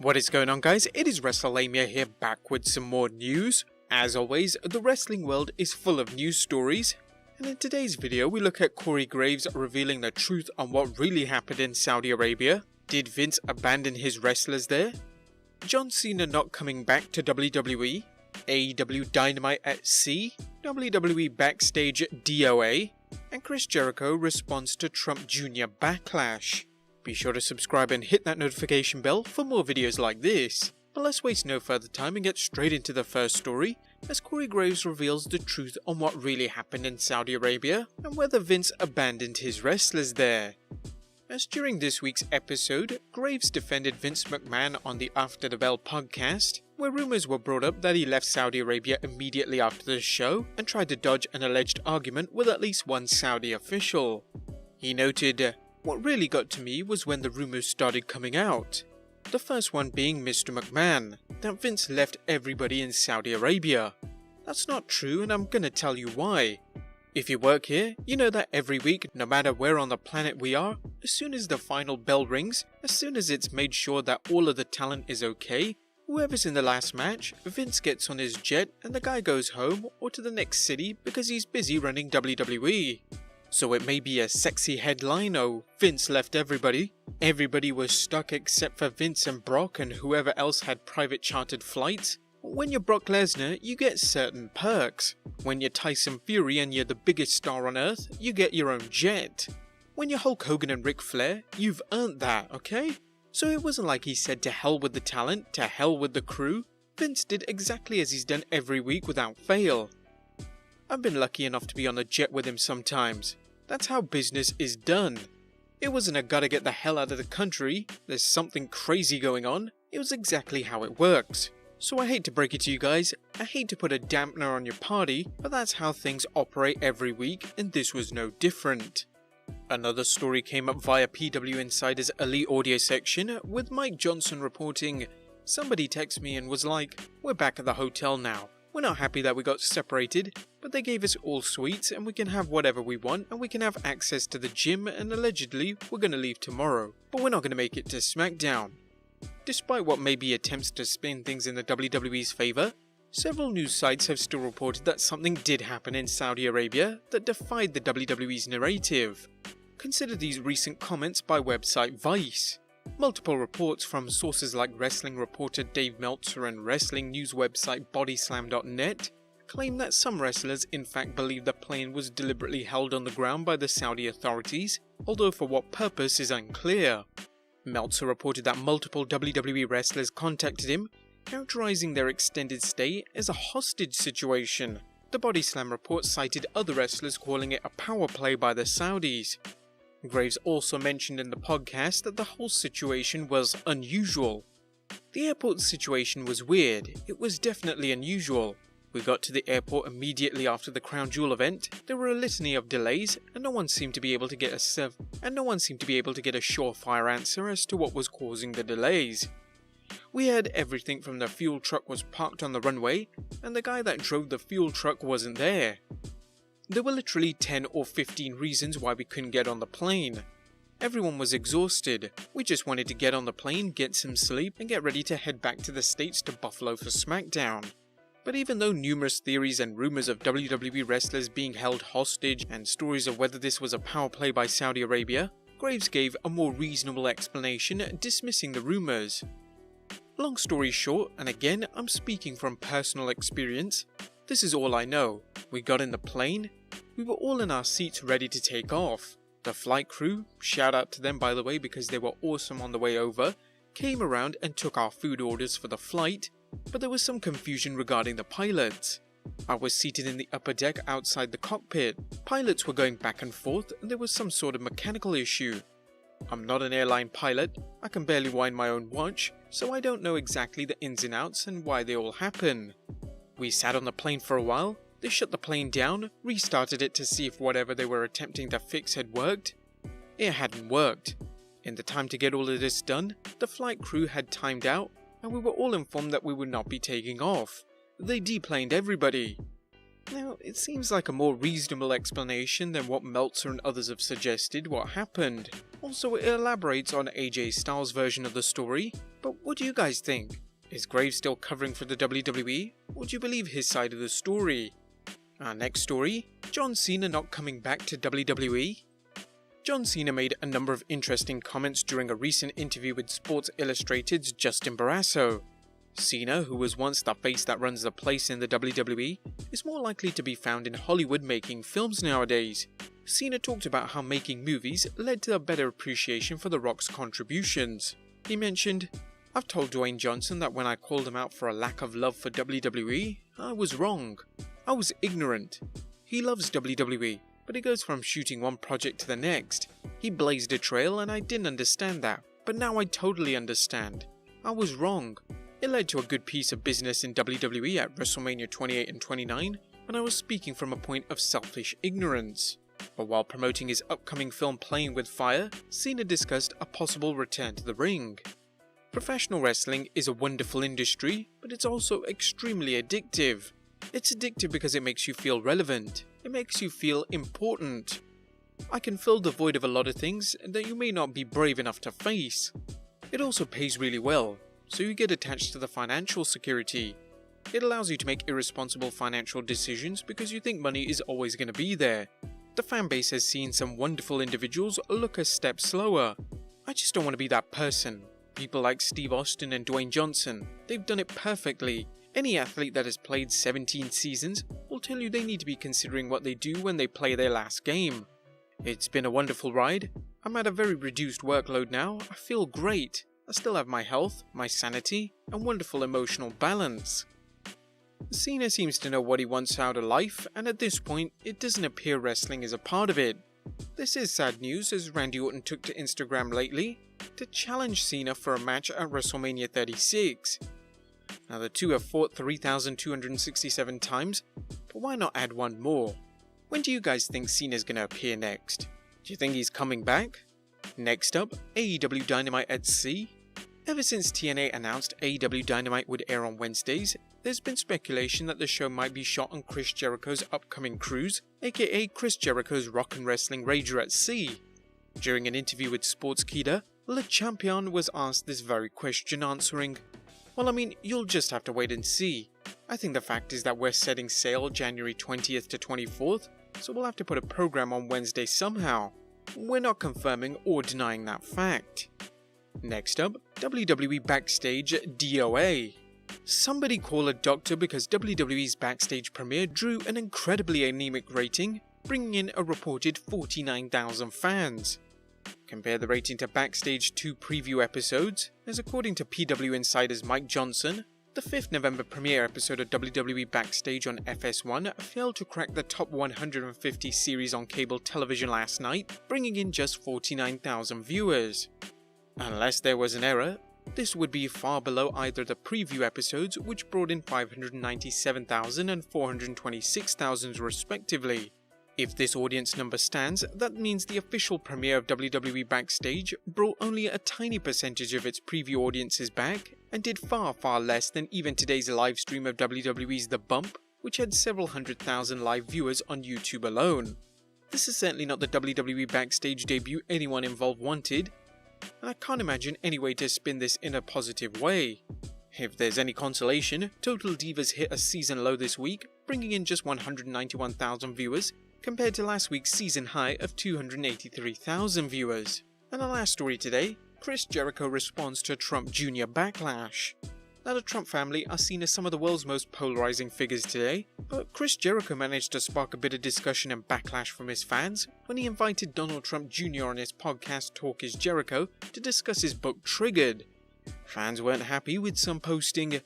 What is going on, guys? It is Wrestlelamia here, back with some more news. As always, the wrestling world is full of news stories, and in today's video we look at Corey Graves revealing the truth on what really happened in Saudi Arabia. Did Vince abandon his wrestlers there? John Cena not coming back to WWE? AEW Dynamite at sea? WWE Backstage DOA? And Chris Jericho responds to Trump Jr. Backlash. Be sure to subscribe and hit that notification bell for more videos like this. But let's waste no further time and get straight into the first story, as Corey Graves reveals the truth on what really happened in Saudi Arabia and whether Vince abandoned his wrestlers there. As during this week's episode, Graves defended Vince McMahon on the After the Bell podcast, where rumors were brought up that he left Saudi Arabia immediately after the show and tried to dodge an alleged argument with at least one Saudi official. He noted, "What really got to me was when the rumors started coming out. The first one being Mr. McMahon, that Vince left everybody in Saudi Arabia. That's not true, and I'm gonna tell you why. If you work here, you know that every week, no matter where on the planet we are, as soon as the final bell rings, as soon as it's made sure that all of the talent is okay, whoever's in the last match, Vince gets on his jet and the guy goes home or to the next city because he's busy running WWE. So it may be a sexy headline, oh, Vince left everybody. Everybody was stuck except for Vince and Brock and whoever else had private chartered flights. When you're Brock Lesnar, you get certain perks. When you're Tyson Fury and you're the biggest star on earth, you get your own jet. When you're Hulk Hogan and Ric Flair, you've earned that, okay? So it wasn't like he said to hell with the talent, to hell with the crew. Vince did exactly as he's done every week without fail. I've been lucky enough to be on a jet with him sometimes. That's how business is done. It wasn't a gotta get the hell out of the country, there's something crazy going on. It was exactly how it works. So I hate to break it to you guys, I hate to put a dampener on your party, but that's how things operate every week, and this was no different. Another story came up via PW Insider's Elite Audio section, with Mike Johnson reporting, "Somebody texted me and was like, 'We're back at the hotel now. We're not happy that we got separated, but they gave us all suites and we can have whatever we want and we can have access to the gym, and allegedly we're gonna leave tomorrow, but we're not gonna make it to SmackDown.'" Despite what may be attempts to spin things in the WWE's favour, several news sites have still reported that something did happen in Saudi Arabia that defied the WWE's narrative. Consider these recent comments by website Vice. Multiple reports from sources like wrestling reporter Dave Meltzer and wrestling news website Bodyslam.net claim that some wrestlers in fact believe the plane was deliberately held on the ground by the Saudi authorities, although for what purpose is unclear. Meltzer reported that multiple WWE wrestlers contacted him, characterizing their extended stay as a hostage situation. The Bodyslam report cited other wrestlers calling it a power play by the Saudis. Graves also mentioned in the podcast that the whole situation was unusual. The airport situation was weird, it was definitely unusual. We got to the airport immediately after the Crown Jewel event, there were a litany of delays, and no one seemed to be able to get a surefire answer as to what was causing the delays. We had everything from the fuel truck was parked on the runway, and the guy that drove the fuel truck wasn't there. There were literally 10 or 15 reasons why we couldn't get on the plane. Everyone was exhausted. We just wanted to get on the plane, get some sleep, and get ready to head back to the States to Buffalo for SmackDown. But even though numerous theories and rumors of WWE wrestlers being held hostage and stories of whether this was a power play by Saudi Arabia, Graves gave a more reasonable explanation, dismissing the rumors. Long story short, and again I'm speaking from personal experience, this is all I know. We got in the plane, we were all in our seats ready to take off. The flight crew, shout out to them by the way because they were awesome on the way over, came around and took our food orders for the flight, but there was some confusion regarding the pilots. I was seated in the upper deck outside the cockpit. Pilots were going back and forth and there was some sort of mechanical issue. I'm not an airline pilot, I can barely wind my own watch, so I don't know exactly the ins and outs and why they all happen. We sat on the plane for a while, they shut the plane down, restarted it to see if whatever they were attempting to fix had worked. It hadn't worked. In the time to get all of this done, the flight crew had timed out, and we were all informed that we would not be taking off. They deplaned everybody. Now, it seems like a more reasonable explanation than what Meltzer and others have suggested what happened. Also, it elaborates on AJ Styles' version of the story, but what do you guys think? Is Graves still covering for the WWE, or do you believe his side of the story? Our next story, John Cena not coming back to WWE? John Cena made a number of interesting comments during a recent interview with Sports Illustrated's Justin Barrasso. Cena, who was once the face that runs the place in the WWE, is more likely to be found in Hollywood making films nowadays. Cena talked about how making movies led to a better appreciation for The Rock's contributions. He mentioned, "I've told Dwayne Johnson that when I called him out for a lack of love for WWE, I was wrong. I was ignorant. He loves WWE, but he goes from shooting one project to the next. He blazed a trail and I didn't understand that, but now I totally understand. I was wrong. It led to a good piece of business in WWE at WrestleMania 28 and 29, but I was speaking from a point of selfish ignorance." But while promoting his upcoming film Playing with Fire, Cena discussed a possible return to the ring. Professional wrestling is a wonderful industry, but it's also extremely addictive. It's addictive because it makes you feel relevant. It makes you feel important. I can fill the void of a lot of things that you may not be brave enough to face. It also pays really well, so you get attached to the financial security. It allows you to make irresponsible financial decisions because you think money is always going to be there. The fanbase has seen some wonderful individuals look a step slower. I just don't want to be that person. People like Steve Austin and Dwayne Johnson, they've done it perfectly. Any athlete that has played 17 seasons will tell you they need to be considering what they do when they play their last game. It's been a wonderful ride. I'm at a very reduced workload now. I feel great. I still have my health, my sanity, and wonderful emotional balance. Cena seems to know what he wants out of life, and at this point, it doesn't appear wrestling is a part of it. This is sad news as Randy Orton took to Instagram lately to challenge Cena for a match at WrestleMania 36. Now the two have fought 3,267 times, but why not add one more? When do you guys think Cena's gonna appear next? Do you think he's coming back? Next up, AEW Dynamite at Sea. Ever since TNA announced AEW Dynamite would air on Wednesdays, there's been speculation that the show might be shot on Chris Jericho's upcoming cruise, aka Chris Jericho's Rock and Wrestling Rager at Sea. During an interview with Sportskeeda, Le Champion was asked this very question, answering, "Well, I mean, you'll just have to wait and see. I think the fact is that we're setting sail January 20th to 24th, so we'll have to put a program on Wednesday somehow. We're not confirming or denying that fact." Next up, WWE Backstage DOA. Somebody call a doctor because WWE's Backstage premiere drew an incredibly anemic rating, bringing in a reported 49,000 fans. Compare the rating to Backstage 2 preview episodes, as according to PW Insider's Mike Johnson, the 5th November premiere episode of WWE Backstage on FS1 failed to crack the top 150 series on cable television last night, bringing in just 49,000 viewers. Unless there was an error, this would be far below either the preview episodes, which brought in 597,000 and 426,000 respectively. If this audience number stands, that means the official premiere of WWE Backstage brought only a tiny percentage of its preview audiences back, and did far less than even today's live stream of WWE's The Bump, which had several 100,000 live viewers on YouTube alone. This is certainly not the WWE Backstage debut anyone involved wanted, and I can't imagine any way to spin this in a positive way. If there's any consolation, Total Divas hit a season low this week, bringing in just 191,000 viewers, compared to last week's season high of 283,000 viewers. And the last story today, Chris Jericho responds to Trump Jr. backlash. Now the Trump family are seen as some of the world's most polarizing figures today, but Chris Jericho managed to spark a bit of discussion and backlash from his fans when he invited Donald Trump Jr. on his podcast Talk is Jericho to discuss his book Triggered. Fans weren't happy, with some posting,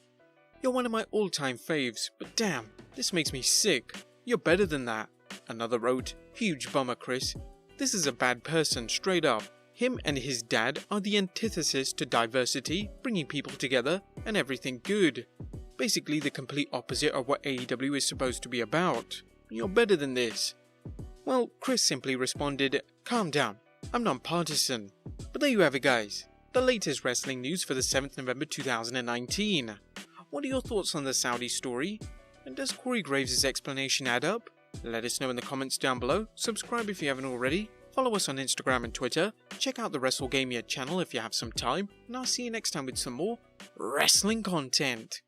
"You're one of my all-time faves, but damn, this makes me sick. You're better than that." Another wrote, "Huge bummer, Chris. This is a bad person, straight up. Him and his dad are the antithesis to diversity, bringing people together, and everything good. Basically the complete opposite of what AEW is supposed to be about. You're better than this." Well, Chris simply responded, "Calm down, I'm non-partisan." But there you have it, guys. The latest wrestling news for the 7th November 2019. What are your thoughts on the Saudi story? And does Corey Graves' explanation add up? Let us know in the comments down below, subscribe if you haven't already, follow us on Instagram and Twitter, check out the Wrestlegamia channel if you have some time, and I'll see you next time with some more wrestling content.